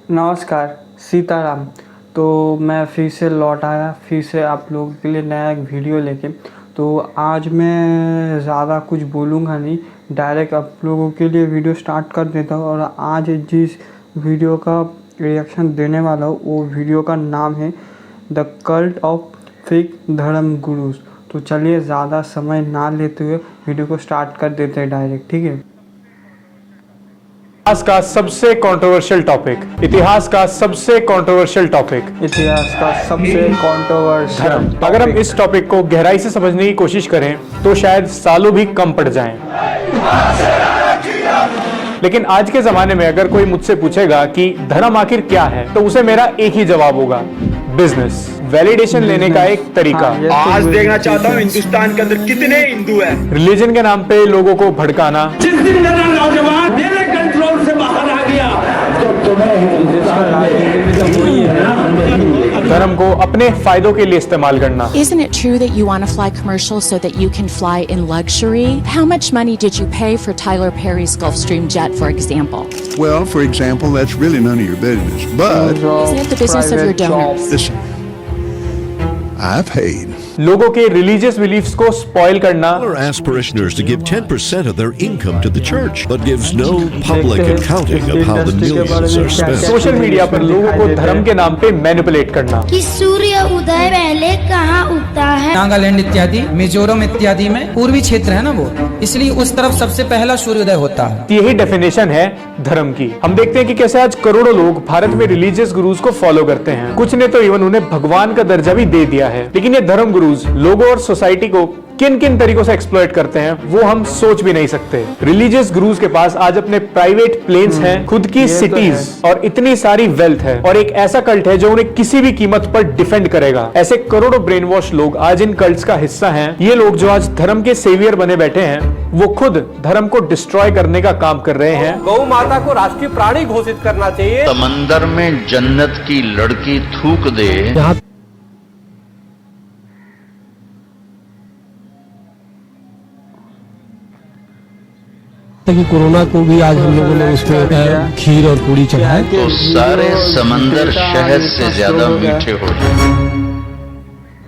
नमस्कार, सीताराम। तो मैं फिर से लौट आया, फिर से आप लोगों के लिए नया एक वीडियो लेके। तो आज मैं ज़्यादा कुछ बोलूँगा नहीं, डायरेक्ट आप लोगों के लिए वीडियो स्टार्ट कर देता हूँ। और आज जिस वीडियो का रिएक्शन देने वाला हूँ वो वीडियो का नाम है द कल्ट ऑफ फेक धर्म गुरुज। तो चलिए ज़्यादा समय ना लेते हुए वीडियो को स्टार्ट कर देते हैं डायरेक्ट, ठीक है। इतिहास का सबसे कंट्रोवर्शियल टॉपिक, इतिहास का सबसे कंट्रोवर्शियल टॉपिक, इतिहास का सबसे कंट्रोवर्शियल धर्म। अगर हम इस टॉपिक को गहराई से समझने की कोशिश करें तो शायद सालों भी कम पड़ जाएं। लेकिन आज के जमाने में अगर कोई मुझसे पूछेगा कि धर्म आखिर क्या है, तो उसे मेरा एक ही जवाब होगा, बिजनेस, वैलिडेशन लेने का एक तरीका। आज देखना चाहता हूँ हिंदुस्तान के अंदर कितने हिंदू हैं। रिलीजन के नाम पे लोगों को भड़काना। जिस दिन मेरा नौजवान मेरे कंट्रोल से बाहर आ गया तो तुम्हें धर्म को अपने फायदों के लिए इस्तेमाल करना। Isn't it true that you want to fly commercial so that you can fly in luxury? How much money did you pay for Tyler Perry's Gulfstream jet, for example? Well, for example, that's really none of your business. But Isn't it the business of your donors? listen, I paid. लोगों के religious beliefs को spoil करना। Or asks parishioners to give 10% of their income to the church, but gives no public accounting of how the millions are spent. Social media पर लोगों को धर्म के नाम पे मैनिपुलेट करना। कि सूर्य उदय पहले कहाँ उगता है। नागालैंड इत्यादि, मिजोरम इत्यादि में पूर्वी क्षेत्र है ना वो, इसलिए उस तरफ सबसे पहला सूर्योदय होता है। यही डेफिनेशन है धर्म की। हम देखते हैं कि कैसे आज करोड़ों लोग भारत में रिलीजियस गुरुज को फॉलो करते हैं। कुछ ने तो इवन उन्हें भगवान का दर्जा भी दे दिया है। लेकिन ये धर्म गुरुज लोगों और सोसाइटी को किन किन तरीकों से एक्सप्लॉइट करते हैं वो हम सोच भी नहीं सकते। रिलीजियस गुरुज के पास आज अपने प्राइवेट प्लेन्स हैं, खुद की सिटीज और इतनी सारी वेल्थ है, और एक ऐसा कल्ट है जो उन्हें किसी भी कीमत पर डिफेंड करेगा। ऐसे करोड़ों ब्रेन वॉश लोग आज इन कल्ट्स का हिस्सा हैं। ये लोग जो आज धर्म के सेवियर बने बैठे हैं वो खुद धर्म को डिस्ट्रॉय करने का काम कर रहे हैं। गौ माता को राष्ट्रीय प्राणी घोषित करना चाहिए। समंदर में जन्नत की लड़की थूक दे। कि कोरोना को भी आज हम लोगों ने उसमें खीर और पूरी चढ़ाए तो सारे समंदर शहद से ज्यादा मीठे हो जाए।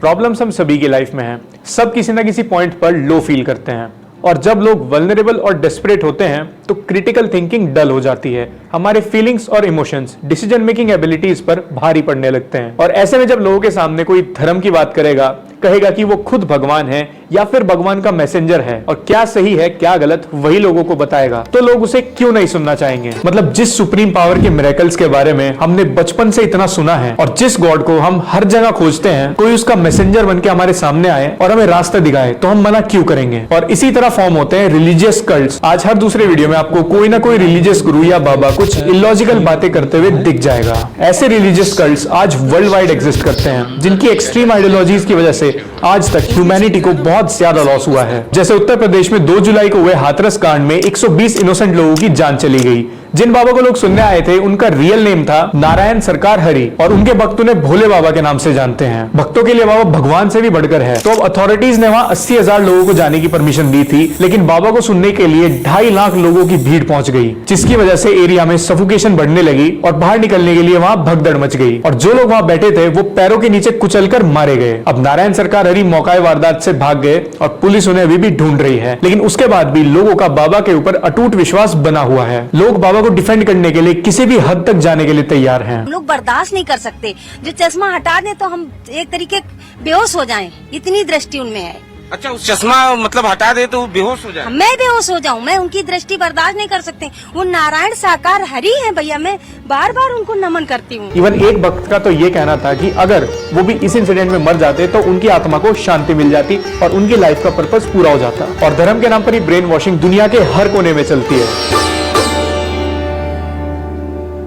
प्रॉब्लम्स हम सभी की लाइफ में हैं। सब किसी ना किसी पॉइंट पर लो फील करते हैं, और जब लोग वल्नरेबल और डेस्परेट होते हैं तो क्रिटिकल थिंकिंग डल हो जाती है। हमारे फीलिंग्स और इमोशंस डिसीजन मेकिंग एबिलिटीज पर भारी पड़ने लगते हैं। और ऐसे में जब लोगों के सामने कोई धर्म की बात करेगा, कहेगा कि वो खुद भगवान है या फिर भगवान का मैसेंजर है, और क्या सही है क्या गलत वही लोगों को बताएगा, तो लोग उसे क्यों नहीं सुनना चाहेंगे। मतलब जिस सुप्रीम पावर के मिरेकल्स के बारे में हमने बचपन से इतना सुना है, और जिस गॉड को हम हर जगह खोजते हैं, कोई उसका मैसेंजर बन के हमारे सामने आए और हमें रास्ता दिखाए तो हम मना क्यों करेंगे। और इसी तरह फॉर्म होते हैं रिलीजियस कल्ट्स। आज हर दूसरे वीडियो में आपको कोई ना कोई रिलीजियस गुरु या बाबा कुछ इलॉजिकल बातें करते हुए दिख जाएगा। ऐसे रिलीजियस कल्ट्स आज वर्ल्ड वाइड एग्जिस्ट करते हैं, जिनकी एक्सट्रीम आइडियोलॉजीज की वजह से आज तक ह्यूमैनिटी को बहुत ज्यादा लॉस हुआ है। जैसे उत्तर प्रदेश में 2 जुलाई को हुए हाथरस कांड में 120 इनोसेंट लोगों की जान चली गई। जिन बाबा को लोग सुनने आए थे उनका रियल नेम था नारायण सरकार हरि, और उनके भक्त उन्हें भोले बाबा के नाम से जानते हैं। भक्तों के लिए बाबा भगवान से भी बढ़कर है। तो अब अथॉरिटीज ने वहां 80,000 लोगों को जाने की परमिशन दी थी, लेकिन बाबा को सुनने के लिए 2.5 लाख लोगों की भीड़ पहुंच गई, जिसकी वजह से एरिया में सफोकेशन बढ़ने लगी और बाहर निकलने के लिए वहां भगदड़ मच गई, और जो लोग वहां बैठे थे वो पैरों के नीचे कुचलकर मारे गए। अब नारायण सरकार हरि मौका वारदात से भाग गए और पुलिस उन्हें अभी भी ढूंढ रही है। लेकिन उसके बाद भी लोगों का बाबा के ऊपर अटूट विश्वास बना हुआ है। लोग बाबा को डिफेंड करने के लिए किसी भी हद तक जाने के लिए तैयार हैं। हम लोग बर्दाश्त नहीं कर सकते, जो चश्मा हटा दें तो हम एक तरीके बेहोश हो जाएं, इतनी दृष्टि उनमें है। अच्छा, उस चश्मा मतलब हटा दे तो बेहोश हो जाए। मैं बेहोश हो जाऊं, मैं उनकी दृष्टि बर्दाश्त नहीं कर सकते। वो नारायण साकार हरि है भैया, मैं बार बार उनको नमन करती हूँ। इवन एक भक्त का तो ये कहना था कि अगर वो भी इस इंसिडेंट में मर जाते तो उनकी आत्मा को शांति मिल जाती और उनकी लाइफ का पर्पस पूरा हो जाता। और धर्म के नाम पर ही ब्रेन वॉशिंग दुनिया के हर कोने में चलती है।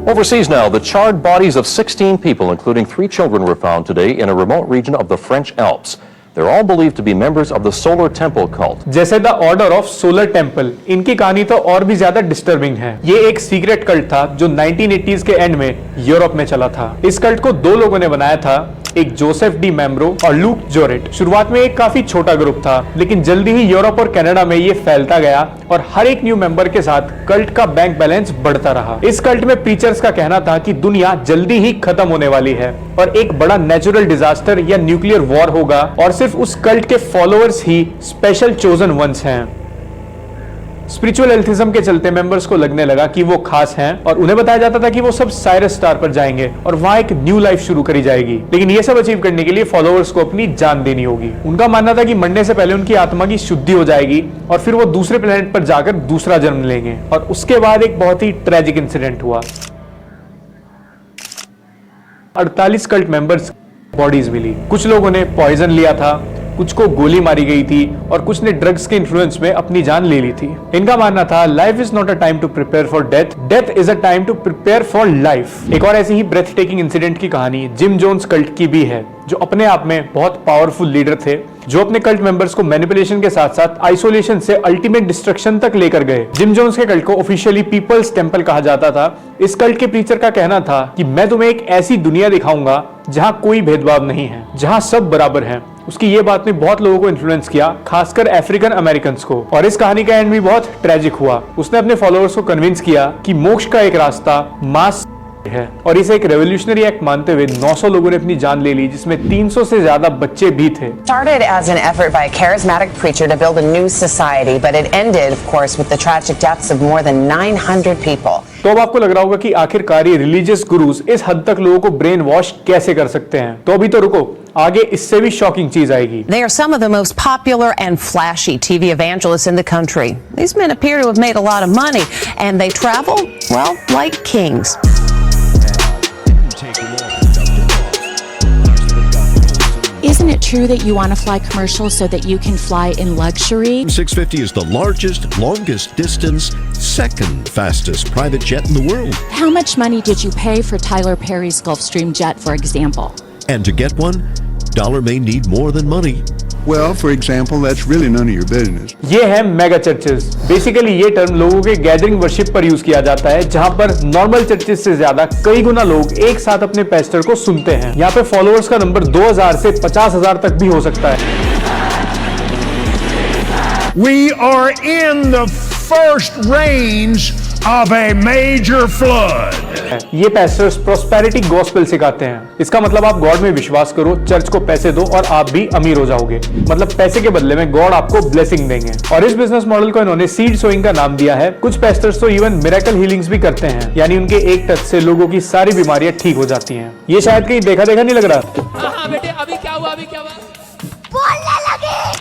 Overseas now, the charred bodies of 16 people, including 3 children, were found today in a remote region of the French Alps. They're all believed to be members of the Solar Temple cult. जैसे the order of solar temple, इनकी कहानी तो और भी ज्यादा disturbing है। ये एक सीक्रेट कल्ट था जो 1980s के एंड में यूरोप में चला था। इस कल्ट को 2 लोगों ने बनाया था, एक जोसेफ डी मेम्ब्रो और लूक जोरेट। शुरुआत में एक काफी छोटा ग्रुप था, लेकिन जल्दी ही यूरोप और कनाडा में ये फैलता गया और हर एक न्यू मेंबर के साथ कल्ट का बैंक बैलेंस बढ़ता रहा। इस कल्ट में प्रीचर्स का कहना था कि दुनिया जल्दी ही खत्म होने वाली है और एक बड़ा नेचुरल डिजास्टर या न्यूक्लियर वॉर होगा और सिर्फ उस कल्ट के फॉलोअर्स ही स्पेशल चोजन वंस हैं। स्पिरिचुअल एल्थिज्म के चलते मेंबर्स को लगने लगा कि वो खास हैं और उन्हें बताया जाता था कि वो सब साइरस स्टार पर जाएंगे और वहां एक न्यू लाइफ शुरू करी जाएगी। लेकिन ये सब अचीव करने के लिए फॉलोअर्स को अपनी जान देनी होगी। उनका मानना था कि मरने से पहले उनकी आत्मा की शुद्धि हो जाएगी और फिर वो दूसरे प्लेनेट पर जाकर दूसरा जन्म लेंगे। और उसके बाद एक बहुत ही ट्रेजिक इंसिडेंट हुआ। 48 कल्ट मेंबर्स बॉडीज मिली। कुछ लोगों ने पॉइजन लिया था, कुछ को गोली मारी गई थी और कुछ ने ड्रग्स के इन्फ्लुएंस में अपनी जान ले ली थी। इनका मानना था life is not a time to prepare for death, death is a time to prepare for life. एक और ऐसी ही ब्रेथ टेकिंग इंसिडेंट की कहानी जिम जोन्स कल्ट की भी है, जो अपने आप में बहुत पावरफुल लीडर थे, जो अपने कल्ट मेंबर्स को मैनिपुलेशन के साथ साथ आइसोलेशन से अल्टीमेट डिस्ट्रक्शन तक लेकर गए। जिम जोन्स के कल्ट को ऑफिशियली पीपल्स टेंपल कहा जाता था। इस कल्ट के प्रीचर का कहना था कि मैं तुम्हें एक ऐसी दुनिया दिखाऊंगा जहां कोई भेदभाव नहीं है, जहां सब बराबर हैं। उसकी ये बात ने बहुत लोगों को इन्फ्लुएंस किया, खासकर अफ्रीकन अमेरिकन को। और इस कहानी का एंड भी बहुत ट्रेजिक हुआ। उसने अपने फॉलोअर्स को कन्विंस किया कि मोक्ष का एक रास्ता मास है और इसे एक रेवोल्यूशनरी एक्ट मानते हुए 900 लोगों ने अपनी जान ले ली, जिसमें 300 से ज्यादा बच्चे भी थे। Started as an effort by a charismatic preacher to build a new society, but it ended, of course, with the tragic deaths of more than 900 people. तो अब आपको लग रहा होगा कि आखिरकार ये रिलीजियस गुरुज इस हद तक लोगों को ब्रेन वॉश कैसे कर सकते हैं। तो अभी तो रुको, आगे इससे भी शॉकिंग चीज आएगी। They are some of the most popular and flashy TV evangelists in the country. These men appear to have made a lot of money, and they travel, well, like kings. Isn't it true that you want to fly commercial so that you can fly in luxury? 650 is the largest, longest distance, second fastest private jet in the world. How much money did you pay for Tyler Perry's Gulfstream jet, for example? And to get one, dollar may need more than money. Well, for example, that's really none of your business. ये है mega churches. Basically ये term लोगों के gathering worship पर use किया जाता है, जहां पर नॉर्मल चर्चेस से ज्यादा कई गुना लोग एक साथ अपने पेस्टर को सुनते हैं। यहाँ पे फॉलोअर्स का नंबर 2000 से 50,000 तक भी हो सकता है। We are in the first rains of a major flood. ये पेस्टर्स प्रोस्पेरिटी गॉस्पेल सिखाते हैं। इसका मतलब आप गॉड में विश्वास करो, चर्च को पैसे दो और आप भी अमीर हो जाओगे। मतलब पैसे के बदले में गॉड आपको ब्लेसिंग देंगे। और इस बिजनेस मॉडल को इन्होंने सीड सोइंग का नाम दिया है। कुछ पेस्टर्स तो इवन मिरेकल हीलिंग्स भी करते हैं, यानी उनके एक टच से लोगों की सारी बीमारियां ठीक हो जाती हैं। ये शायद कहीं देखा नहीं लग रहा। हाँ बेटे, अभी क्या हुआ?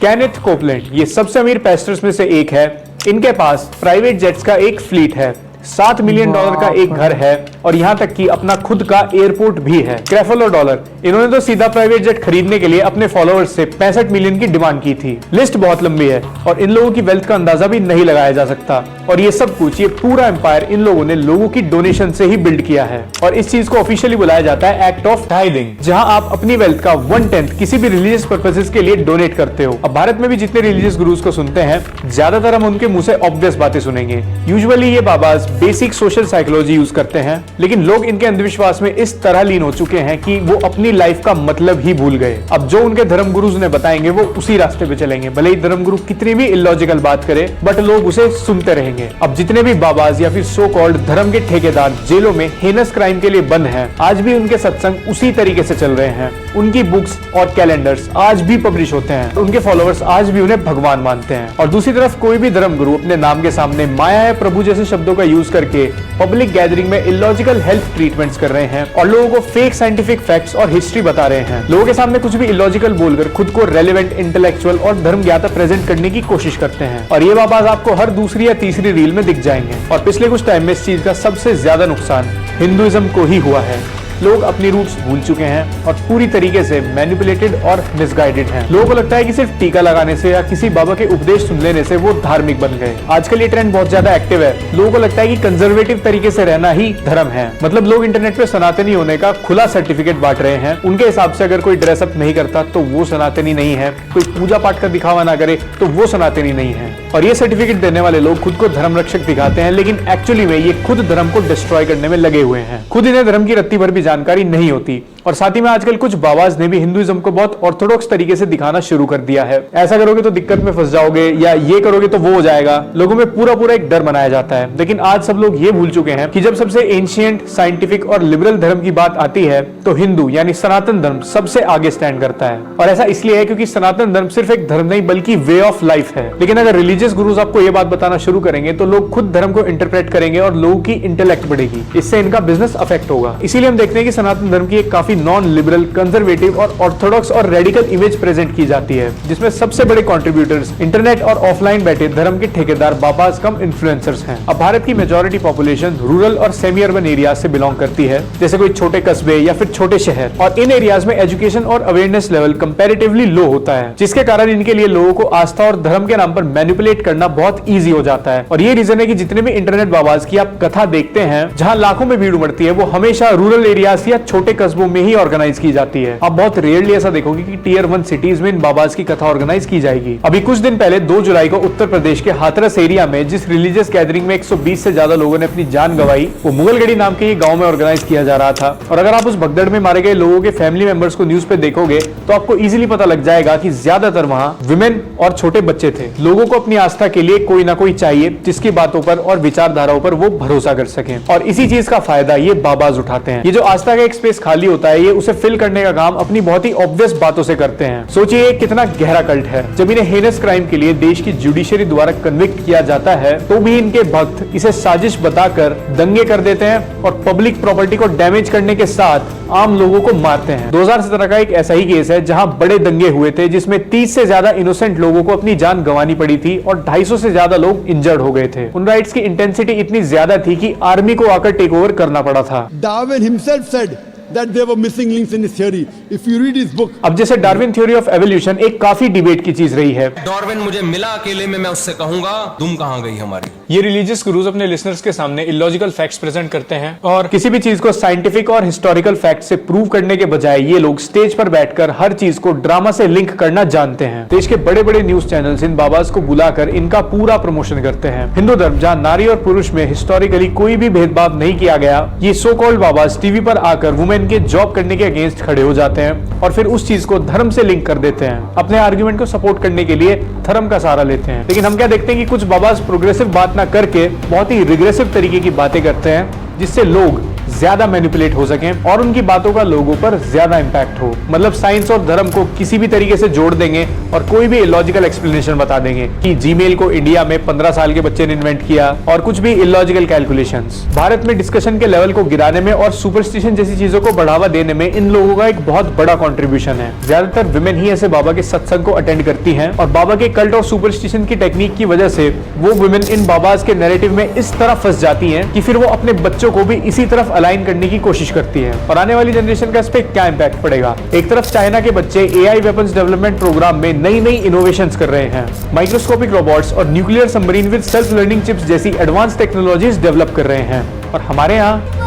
केनेथ कोपलैंड ये सबसे अमीर पेस्टर्स में से एक है। इनके पास प्राइवेट जेट्स का एक फ्लीट है, $7 मिलियन का एक घर है और यहाँ तक कि अपना खुद का एयरपोर्ट भी है। क्रेफलो डॉलर इन्होंने तो सीधा प्राइवेट जेट खरीदने के लिए अपने फॉलोअर्स से 65 मिलियन की डिमांड की थी। लिस्ट बहुत लंबी है और इन लोगों की वेल्थ का अंदाजा भी नहीं लगाया जा सकता। और ये सब कुछ, ये पूरा एम्पायर इन लोगों ने लोगों की डोनेशन से ही बिल्ड किया है। और इस चीज को ऑफिशियली बुलाया जाता है एक्ट ऑफ टाइथिंग, जहां आप अपनी वेल्थ का 1/10 किसी भी रिलीजियस पर्पसेस के लिए डोनेट करते हो। अब भारत में भी जितने रिलीजियस गुरुज को सुनते हैं, ज्यादातर हम उनके मुंह से ऑब्वियस बातें सुनेंगे। यूजुअली ये बाबाज बेसिक सोशल साइकोलॉजी यूज करते हैं, लेकिन लोग इनके अंधविश्वास में इस तरह लीन हो चुके हैं कि वो अपनी लाइफ का मतलब ही भूल गए। अब जो उनके धर्म गुरुज ने बताएंगे वो उसी रास्ते पे चलेंगे, भले ही धर्म गुरु कितनी भी इलॉजिकल बात करे, बट लोग उसे सुनते रहेंगे। अब जितने भी बाबाज या फिर सो कॉल्ड धर्म के ठेकेदार जेलों में हेनस क्राइम के लिए बंद हैं, आज भी उनके सत्संग उसी तरीके से चल रहे हैं। उनकी बुक्स और कैलेंडर्स आज भी पब्लिश होते हैं। उनके फॉलोअर्स आज भी उन्हें भगवान मानते हैं। और दूसरी तरफ कोई भी धर्म गुरु अपने नाम के सामने माया है प्रभु जैसे शब्दों का यूज करके पब्लिक गैदरिंग में इलॉजिकल हेल्थ ट्रीटमेंट्स कर रहे हैं और लोगों को फेक साइंटिफिक फैक्ट्स और हिस्ट्री बता रहे हैं। लोगों के सामने कुछ भी इलॉजिकल बोलकर खुद को रेलेवेंट, इंटेलेक्चुअल और धर्म ज्ञाता प्रेजेंट करने की कोशिश करते हैं। और ये बाबाज आपको हर दूसरी या तीसरी रील में दिख जाएंगे। और पिछले कुछ टाइम में इस चीज का सबसे ज्यादा नुकसान हिंदुइज्म को ही हुआ है। लोग अपनी रूट्स भूल चुके हैं और पूरी तरीके से मैनिपुलेटेड और मिसगाइडेड हैं। लोगों को लगता है कि सिर्फ टीका लगाने से या किसी बाबा के उपदेश सुन लेने से वो धार्मिक बन गए। आजकल ये ट्रेंड बहुत ज्यादा एक्टिव है। लोगों को लगता है कि कंजर्वेटिव तरीके से रहना ही धर्म है। मतलब लोग इंटरनेट पे सनातनी होने का खुला सर्टिफिकेट बांट रहे हैं। उनके हिसाब से अगर कोई ड्रेसअप नहीं करता तो वो सनातनी नहीं है, कोई पूजा पाठ का दिखावा ना करे तो वो सनातनी नहीं है। और ये सर्टिफिकेट देने वाले लोग खुद को धर्म रक्षक दिखाते हैं, लेकिन एक्चुअली में ये खुद धर्म को डिस्ट्रॉय करने में लगे हुए हैं। खुद इन्हें धर्म की रत्ती भर भी जानकारी नहीं होती और साथ ही में आजकल कुछ बाबाज ने भी हिंदुइज्म को बहुत ऑर्थोडॉक्स तरीके से दिखाना शुरू कर दिया है। ऐसा करोगे तो दिक्कत में फंस जाओगे, या ये करोगे तो वो हो जाएगा। लोगों में पूरा एक डर बनाया जाता है। लेकिन आज सब लोग ये भूल चुके हैं कि जब सबसे एंशिएंट, साइंटिफिक और लिबरल धर्म की बात आती है तो हिंदू यानी सनातन धर्म सबसे आगे स्टैंड करता है। और ऐसा इसलिए है क्योंकि सनातन धर्म सिर्फ एक धर्म नहीं बल्कि वे ऑफ लाइफ है। लेकिन अगर रिलीजियस गुरुज आपको ये बात बताना शुरू करेंगे तो लोग खुद धर्म को इंटरप्रेट करेंगे और लोगों की इंटेलेक्ट बढ़ेगी। इससे इनका बिजनेस अफेक्ट होगा। इसीलिए हम देखते हैं कि सनातन धर्म की एक काफी नॉन लिबरल, कंजर्वेटिव और ऑर्थोडॉक्स और रेडिकल इमेज प्रेजेंट की जाती है, जिसमें सबसे बड़े कंट्रीब्यूटर्स इंटरनेट और ऑफलाइन बैठे धर्म के ठेकेदार बाबाज कम इन्फ्लुएंसर्स हैं। अब भारत की मेजॉरिटी पॉपुलेशन रूरल और सेमी अर्बन एरिया से बिलोंग करती है, जैसे कोई छोटे कस्बे या फिर छोटे शहर, और इन एरियाज में एजुकेशन और अवेयरनेस लेवल कंपैरेटिवली लो होता है, जिसके कारण इनके लिए लोगों को आस्था और धर्म के नाम पर मैनिपुलेट करना बहुत ईजी हो जाता है। और ये रीजन है कि जितने भी इंटरनेट बाबाज की आप कथा देखते हैं जहां लाखों में भीड़ उमड़ती है, वो हमेशा रूरल एरियाज या छोटे कस्बों में ही ऑर्गेनाइज की जाती है। आप बहुत रेयरली ऐसा देखोगे कि टियर 1 सिटीज में इन बाबाज की कथा ऑर्गेनाइज की जाएगी। अभी कुछ दिन पहले 2 जुलाई को उत्तर प्रदेश के हाथरस एरिया में जिस रिलीजियस गैदरिंग में 120 से ज्यादा लोगों ने अपनी जान गंवाई, वो मुगलगढ़ी नाम के गांव में ऑर्गेनाइज किया जा रहा था। और अगर आप उस भगदड़ में मारे गए लोगों के फैमिली मेंबर्स को न्यूज पे देखोगे तो आपको इजीली पता लग जाएगा कि ज्यादातर वहां विमेन और छोटे बच्चे थे। लोगों को अपनी आस्था के लिए कोई ना कोई चाहिए जिसकी बातों पर और विचारधाराओं पर वो भरोसा कर सकें, और इसी चीज का फायदा ये बाबाज उठाते हैं। ये जो आस्था का एक स्पेस खाली होता है, ये उसे फिल करने का काम अपनी बहुत ही ऑब्वियस बातों से करते हैं। सोचिए कितना गहरा कल्ट है। जब इन्हें हेनस क्राइम के लिए देश की जुडिशरी द्वारा कन्विक्ट किया जाता है तो भी इनके भक्त इसे साजिश बताकर दंगे कर देते हैं और पब्लिक प्रॉपर्टी को डैमेज करने के साथ आम लोगों को मारते हैं। 2017 का एक ऐसा ही केस है जहां बड़े दंगे हुए थे, जिसमें 30 से ज्यादा इनोसेंट लोगों को अपनी जान गंवानी पड़ी थी और 250 से ज्यादा लोग इंजर्ड हो गए थे। उन राइट्स की इंटेंसिटी इतनी ज्यादा थी कि आर्मी को आकर टेक ओवर करना पड़ा था। Darwin himself said that there were missing links in his theory. If you read his book. अब जैसे डार्विन थ्योरी ऑफ एवोल्यूशन एक काफी डिबेट की चीज रही है। डार्विन मुझे मिला अकेले में, मैं उससे कहूंगा तुम कहां गई हमारी। ये रिलीजियस गुरुज अपने लिसनर्स के सामने इलॉजिकल फैक्ट्स प्रेजेंट करते हैं और किसी भी चीज को साइंटिफिक और हिस्टोरिकल फैक्ट से प्रूव करने के बजाय ये लोग स्टेज पर बैठकर हर चीज को ड्रामा से लिंक करना जानते हैं। देश के बड़े बड़े न्यूज चैनल्स इन बाबाज को बुलाकर इनका पूरा प्रमोशन करते हैं। हिंदू धर्म जहां नारी और पुरुष में हिस्टोरिकली कोई भी भेदभाव नहीं किया गया, ये सो कॉल्ड बाबाज टीवी पर आकर वुमेन के जॉब करने के अगेंस्ट खड़े हो जाते हैं और फिर उस चीज को धर्म से लिंक कर देते हैं। अपने आर्गुमेंट को सपोर्ट करने के लिए धर्म का सहारा लेते हैं। लेकिन हम क्या देखते हैं कि कुछ बाबाज प्रोग्रेसिव बात ना करके बहुत ही रिग्रेसिव तरीके की बातें करते हैं, जिससे लोग ज्यादा मैनिपुलेट हो सकें और उनकी बातों का लोगों पर ज्यादा इंपैक्ट हो। मतलब साइंस और धर्म को किसी भी तरीके से जोड़ देंगे और कोई भी इलॉजिकल एक्सप्लेनेशन बता देंगे कि जीमेल को इंडिया में 15 साल के बच्चे ने इन्वेंट किया और कुछ भी इलॉजिकल कैलकुलेशंस। भारत में डिस्कशन के लेवल को गिराने में और सुपरस्टिशन जैसी चीजों को बढ़ावा देने में इन लोगों का एक बहुत बड़ा कॉन्ट्रीब्यूशन है। ज्यादातर विमेन ही ऐसे बाबा के सत्संग को अटेंड करती हैं और बाबा के कल्ट और सुपरस्टिशन की टेक्निक की वजह से वो विमेन इन बाबाज के नैरेटिव में इस तरह फंस जाती हैं कि फिर वो अपने बच्चों को भी इसी तरफ अलाइन करने की कोशिश करती है। और आने वाली जनरेशन का इस पे क्या इंपैक्ट पड़ेगा? एक तरफ चाइना के बच्चे एआई वेपन्स डेवलपमेंट प्रोग्राम में नई नई इनोवेशंस कर रहे हैं, माइक्रोस्कोपिक रोबोट्स और nuclear submarine with self learning chips जैसी एडवांस टेक्नोलॉजीज डेवलप कर रहे हैं, और हमारे यहाँ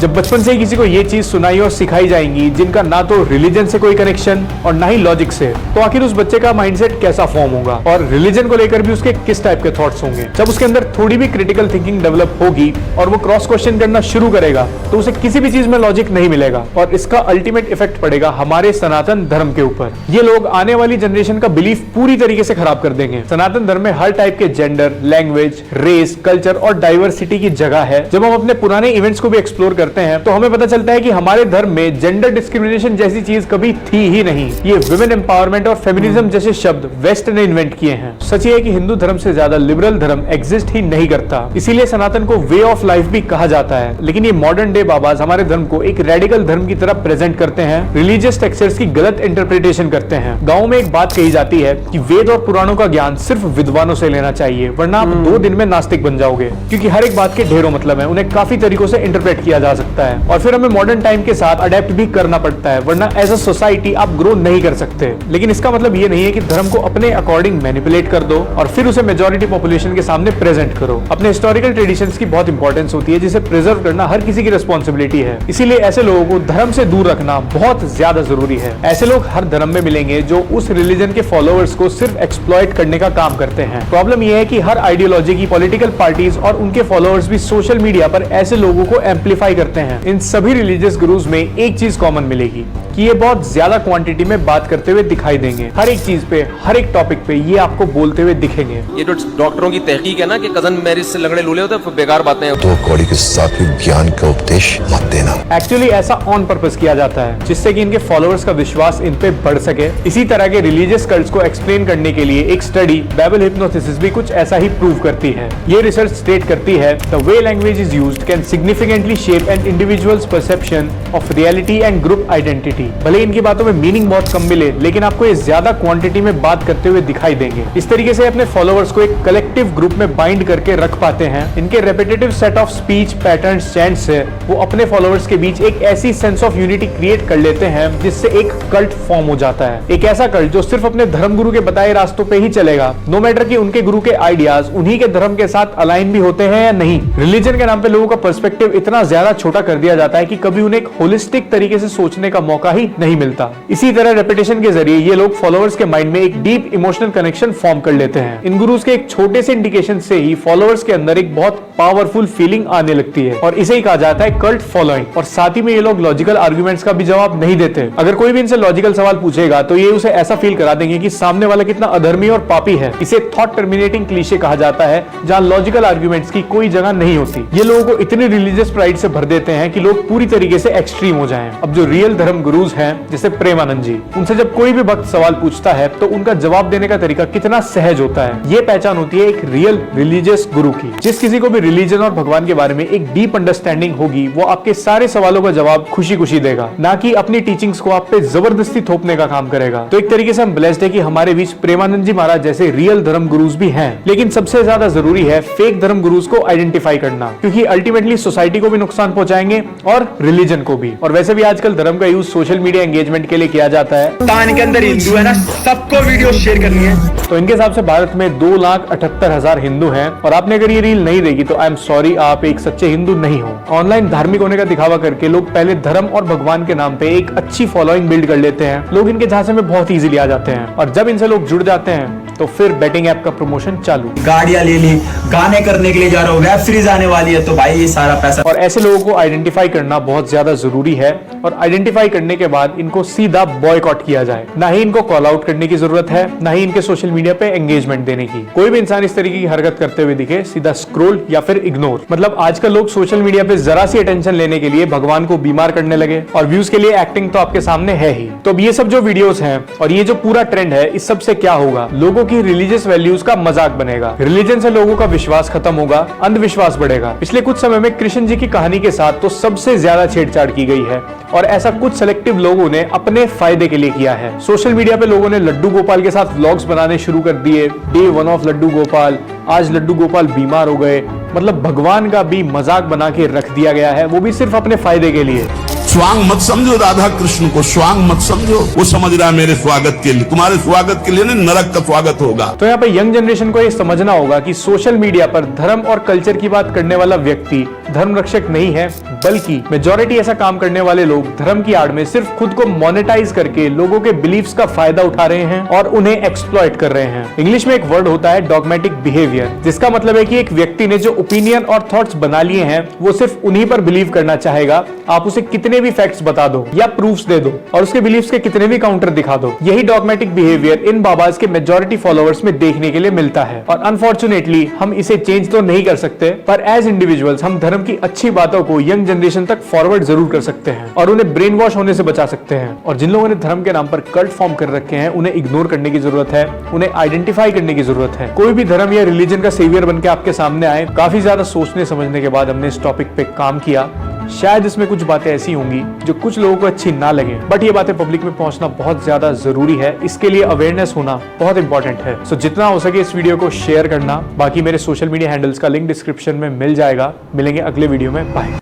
जब बचपन से ही किसी को ये चीज सुनाई और सिखाई जाएंगी जिनका ना तो रिलीजन से कोई कनेक्शन और ना ही लॉजिक से, तो आखिर उस बच्चे का माइंडसेट कैसा फॉर्म होगा और रिलीजन को लेकर भी उसके किस टाइप के थॉट्स होंगे। जब उसके अंदर थोड़ी भी क्रिटिकल थिंकिंग डेवलप होगी और वो क्रॉस क्वेश्चन करना शुरू करेगा तो उसे किसी भी चीज में लॉजिक नहीं मिलेगा और इसका अल्टीमेट इफेक्ट पड़ेगा हमारे सनातन धर्म के ऊपर। ये लोग आने वाली जनरेशन का बिलीफ पूरी तरीके से खराब कर देंगे। सनातन धर्म में हर टाइप के जेंडर, लैंग्वेज, रेस, कल्चर और डाइवर्सिटी की जगह है। जब हम अपने पुराने इवेंट्स को भी एक्सप्लोर करते हैं तो हमें पता चलता है कि हमारे धर्म में जेंडर डिस्क्रिमिनेशन जैसी चीज कभी थी ही नहीं। ये विमेन एम्पावरमेंट और फेमिनिज्म जैसे शब्द वेस्ट ने इन्वेंट किए हैं। सच ये है कि हिंदू धर्म से ज्यादा लिबरल धर्म एग्जिस्ट ही नहीं करता, इसीलिए सनातन को वे ऑफ लाइफ भी कहा जाता है। लेकिन ये मॉडर्न डे बाबाज हमारे धर्म को एक रेडिकल धर्म की तरह प्रेजेंट करते हैं, रिलीजियस टेक्सचर्स की गलत इंटरप्रिटेशन करते हैं। गाँव में एक बात कही जाती है कि वेद और पुराणों का ज्ञान सिर्फ विद्वानों से लेना चाहिए, वरना आप 2 दिन में नास्तिक बन जाओगे, क्योंकि हर एक बात के ढेरों मतलब है, उन्हें काफी तरीकों से इंटरप्रेट किया जा सकता है और फिर हमें मॉडर्न टाइम के साथ अडेप्ट भी करना पड़ता है, वरना एज अ सोसाइटी आप ग्रो नहीं कर सकते। लेकिन इसका मतलब ये नहीं है कि धर्म को अपने अकॉर्डिंग मैनिपुलेट कर दो और फिर उसे मेजॉरिटी पॉपुलेशन के सामने प्रेजेंट करो। अपने हिस्टोरिकल ट्रेडिशंस की बहुत इंपॉर्टेंस होती है, जिसे प्रिजर्व करना हर किसी की रिस्पॉन्सिबिलिटी है। इसीलिए ऐसे लोगों को धर्म से दूर रखना बहुत ज्यादा जरूरी है। ऐसे लोग हर धर्म में मिलेंगे जो उस रिलीजन के फॉलोअर्स को सिर्फ एक्सप्लॉइट करने का काम करते हैं। प्रॉब्लम यह है कि हर आइडियोलॉजी की पॉलिटिकल पार्टीज और उनके फॉलोअर्स भी सोशल मीडिया पर ऐसे लोगों को एम्पलीफाई करते हैं। इन सभी रिलीजियस गुरुज में एक चीज कॉमन मिलेगी कि ये बहुत ज्यादा क्वांटिटी में बात करते हुए दिखाई देंगे। हर एक चीज पे, हर एक टॉपिक पे ये आपको बोलते हुए दिखेंगे। ये जो डॉक्टरों की तहकीक है ना कि कजन मैरिज से लगड़े लूले होते हैं, बेकार बातें हैं। तो कौड़ी के साथ ज्ञान का उपदेश मत देना। एक्चुअली ऐसा ऑन पर्पस किया जाता है जिससे कि इनके फॉलोअर्स का विश्वास इन पे बढ़ सके। इसी तरह के रिलीजियस कल्ट्स को एक्सप्लेन करने के लिए एक स्टडी बाइबल हिप्नोसिस भी कुछ ऐसा ही प्रूव करती है। ये रिसर्च स्टेट करती है the way language is used can significantly shape an individual's perception of reality and group identity. भले इनकी बातों में मीनिंग बहुत कम मिले, लेकिन आपको ये ज्यादा क्वांटिटी में बात करते हुए दिखाई देंगे। इस तरीके से अपने फॉलोअर्स को एक कलेक्टिव ग्रुप में बाइंड करके रख पाते हैं। इनके repetitive set of speech patterns, chants से वो अपने फॉलोअर्स के बीच एक ऐसी सेंस ऑफ यूनिटी क्रिएट कर लेते हैं जिससे एक कल्ट फॉर्म हो जाता है। एक ऐसा कल्ट जो सिर्फ अपने धर्म गुरु के बताए रास्तों पे ही चलेगा, नो मैटर कि उनके गुरु के आइडियाज उन्हीं के धर्म के साथ अलाइन भी होते हैं या नहीं। रिलीजन के नाम पे लोगों का पर्सपेक्टिव इतना ज्यादा छोटा कर दिया जाता है कि कभी उन्हें एक होलिस्टिक तरीके से सोचने का मौका ही नहीं मिलता। इसी तरह रेपिटेशन के जरिए ये लोग फॉलोअर्स के माइंड में एक डीप इमोशनल कनेक्शन फॉर्म कर लेते हैं। इन गुरुज के एक छोटे से इंडिकेशन से ही फॉलोअर्स के अंदर एक बहुत पावरफुल फीलिंग आने लगती है और इसे ही कहा जाता है कल्ट फॉलोइंग। और साथ ही में ये लोग लॉजिकल आर्गुमेंट्स का भी जवाब नहीं देते। अगर कोई भी इनसे लॉजिकल सवाल पूछेगा तो ये उसे ऐसा फील करा देंगे कि सामने वाला कितना अधर्मी और पापी है। इसे थॉट टर्मिनेटिंग क्लीशे कहा जाता है, जहां लॉजिकल आर्गुमेंट्स की कोई जगह नहीं होती। ये लोगों को इतनी रिलीजियस प्राइड से भर देते हैं कि लोग पूरी तरीके से एक्सट्रीम हो जाएं। अब जो रियल धर्म गुरुज हैं जैसे प्रेमानंद जी, उनसे जब कोई भी भक्त सवाल पूछता है तो उनका जवाब देने का तरीका कितना सहज होता है। ये पहचान होती है एक रियल रिलीजियस गुरु की। जिस किसी को भी रिलीजन और भगवान के बारे में एक डीप अंडरस्टैंडिंग होगी, वो आपके सारे सवालों का जवाब खुशी खुशी देगा, ना कि अपनी टीचिंग्स को आप पे जबरदस्ती थोपने का काम करेगा। तो एक तरीके से हम ब्लेस्ड है कि हमारे बीच प्रेमानंद जी महाराज जैसे रियल धर्म गुरुज भी हैं। लेकिन सबसे ज्यादा जरूरी है फेक धर्म गुरुज को आइडेंटिफाई करना, क्योंकि अल्टीमेटली सोसाइटी को भी नुकसान पहुंचाएंगे और रिलीजन को भी। और वैसे भी आजकल धर्म का यूज सोशल मीडिया एंगेजमेंट के लिए किया जाता है। तान के अंदर हिंदू है ना, सबको वीडियो शेयर करनी है। तो इनके हिसाब से भारत में 2,78,000 हिंदू हैं और आपने अगर ये रील नहीं देखी तो आई एम सॉरी, आप एक सच्चे हिंदू नहीं हो। ऑनलाइन धार्मिक होने का दिखावा करके लोग पहले धर्म और भगवान के नाम पे एक अच्छी फॉलोइंग बिल्ड कर लेते हैं। लोग इनके झांसे में बहुत इजीली आ जाते हैं और जब इनसे लोग जुड़ जाते हैं तो फिर बेटिंग ऐप का प्रमोशन चालू। गाड़ियां ले ली, गाने करने के लिए जा रहा हूँ, वेब सीरीज आने वाली है, तो भाई ये सारा पैसा। और ऐसे लोगों को आइडेंटिफाई करना बहुत ज्यादा जरूरी है और आइडेंटिफाई करने के बाद इनको सीधा बॉयकॉट किया जाए। ना ही इनको कॉल आउट करने की जरूरत है, ना ही इनके सोशल मीडिया पे एंगेजमेंट देने की। कोई भी इंसान इस तरीके की हरकत करते हुए दिखे, सीधा स्क्रोल या फिर इग्नोर। मतलब आजकल लोग सोशल मीडिया पे जरा सी अटेंशन लेने के लिए भगवान को बीमार करने लगे और व्यूज के लिए एक्टिंग तो आपके सामने है ही। तो अब ये सब जो वीडियोस हैं और ये जो पूरा ट्रेंड है, इस सब से क्या होगा? लोगों की रिलीजियस वैल्यूज का मजाक बनेगा। रिलीजन से लोगों का विश्वास खत्म होगा, अंधविश्वास बढ़ेगा। पिछले कुछ समय में कृष्ण जी की कहानी के साथ तो सबसे ज्यादा छेड़छाड़ की गई है और ऐसा कुछ सेलेक्टिव लोगों ने अपने फायदे के लिए किया है। सोशल मीडिया पे लोगों ने लड्डू गोपाल के साथ व्लॉग्स बनाने शुरू कर दिए। डे 1 ऑफ लड्डू गोपाल, आज लड्डू गोपाल बीमार हो गए। मतलब भगवान का भी मजाक बना के रख दिया गया है, वो भी सिर्फ अपने फायदे के लिए। स्वांग मत समझो राधा कृष्ण को, स्वांग मत समझो। वो समझ रहा है मेरे स्वागत के लिए, तुम्हारे स्वागत के लिए नहीं, नरक का स्वागत होगा। तो यहाँ पे यंग जनरेशन को ये समझना होगा कि सोशल मीडिया पर धर्म और कल्चर की बात करने वाला व्यक्ति धर्म रक्षक नहीं है, बल्कि मेजॉरिटी ऐसा काम करने वाले लोग धर्म की आड़ में सिर्फ खुद को मोनेटाइज करके लोगों के बिलीफ्स का फायदा उठा रहे हैं और उन्हें एक्सप्लॉइट कर रहे हैं। इंग्लिश में एक वर्ड होता है डॉगमेटिक बिहेवियर, जिसका मतलब है कि एक व्यक्ति ने जो ओपिनियन और थॉट्स बना लिए हैं वो सिर्फ उन्हीं पर बिलीव करना चाहेगा। आप उसे कितने भी फैक्ट्स बता दो या प्रूफ्स दे दो और उसके बिलीफ्स के कितने भी काउंटर दिखा दो। यही डॉगमेटिक बिहेवियर इन बाबाज के मेजॉरिटी फॉलोअर्स में देखने के लिए मिलता है और अनफॉर्चुनेटली हम इसे चेंज तो नहीं कर सकते, पर एज इंडिविजुअल्स हम धर्म की अच्छी बातों को यंग जनरेशन तक फॉरवर्ड जरूर कर सकते हैं और उन्हें ब्रेन वॉश होने से बचा सकते हैं। और जिन लोगों ने धर्म के नाम पर कल्ट फॉर्म कर रखे हैं उन्हें इग्नोर करने की जरूरत है, उन्हें आइडेंटिफाई करने की जरूरत है। कोई भी धर्म या रिलीजन का सेवियर बनकर आपके सामने आए, काफी ज्यादा सोचने समझने के बाद हमने इस टॉपिक पे काम किया। शायद इसमें कुछ बातें ऐसी होंगी जो कुछ लोगों को अच्छी ना लगे, बट ये बातें पब्लिक में पहुंचना बहुत ज्यादा जरूरी है। इसके लिए अवेयरनेस होना बहुत इंपॉर्टेंट है। सो जितना हो सके इस वीडियो को शेयर करना। बाकी मेरे सोशल मीडिया हैंडल्स का लिंक डिस्क्रिप्शन में मिल जाएगा। मिलेंगे अगले वीडियो में, बाय।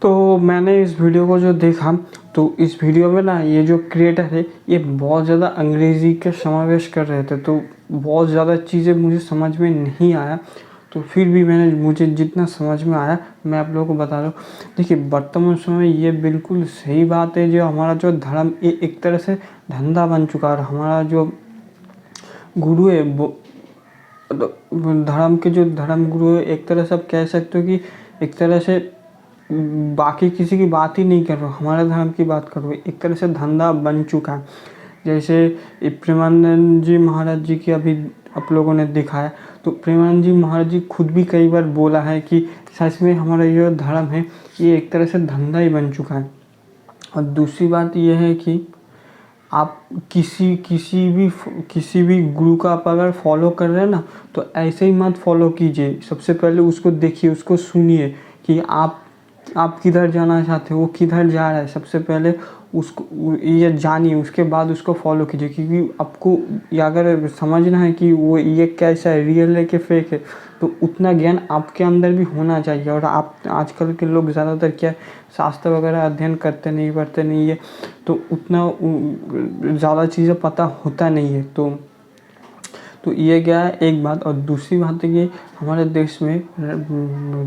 तो मैंने इस वीडियो को जो देखा तो इस वीडियो में ना ये जो क्रिएटर है ये बहुत ज़्यादा अंग्रेज़ी के समावेश कर रहे थे, तो बहुत ज़्यादा चीज़ें मुझे समझ में नहीं आया। तो फिर भी मुझे जितना समझ में आया मैं आप लोगों को बता रहा हूँ। देखिए वर्तमान समय ये बिल्कुल सही बात है, जो हमारा जो धर्म ये एक तरह से धंधा बन चुका है। हमारा जो गुरु है वो धर्म के जो धर्मगुरु है, एक तरह से आप कह सकते हो कि एक तरह से बाकी किसी की बात ही नहीं कर रहा हूँ, हमारे धर्म की बात कर रहा हूँ। एक तरह से धंधा बन चुका है। जैसे प्रेमानंद जी महाराज जी की अभी आप लोगों ने दिखाया, तो प्रेमानंद जी महाराज जी खुद भी कई बार बोला है कि सच में हमारा ये धर्म है ये एक तरह से धंधा ही बन चुका है। और दूसरी बात यह है कि आप किसी भी गुरु का आप अगर फॉलो कर रहे हैं ना, तो ऐसे ही मत फॉलो कीजिए। सबसे पहले उसको देखिए, उसको सुनिए कि आप किधर जाना चाहते हो, वो किधर जा रहा है। सबसे पहले उसको ये जानिए, उसके बाद उसको फॉलो कीजिए। क्योंकि आपको अगर समझना है कि वो ये कैसा है, रियल है कि फेक है, तो उतना ज्ञान आपके अंदर भी होना चाहिए। और आप आजकल के लोग ज़्यादातर क्या शास्त्र वगैरह अध्ययन पढ़ते नहीं है, तो उतना ज़्यादा चीज़ें पता होता नहीं है। तो ये क्या है एक बात। और दूसरी बात है कि हमारे देश में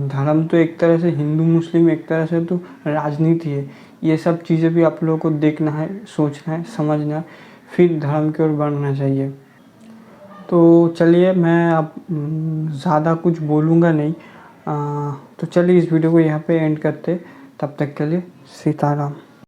धर्म तो एक तरह से हिंदू मुस्लिम, एक तरह से तो राजनीति है। ये सब चीज़ें भी आप लोगों को देखना है, सोचना है, समझना है, फिर धर्म की ओर बढ़ना चाहिए। तो चलिए, मैं अब ज़्यादा कुछ बोलूँगा नहीं। तो चलिए इस वीडियो को यहाँ पे एंड करते। तब तक के लिए सीताराम।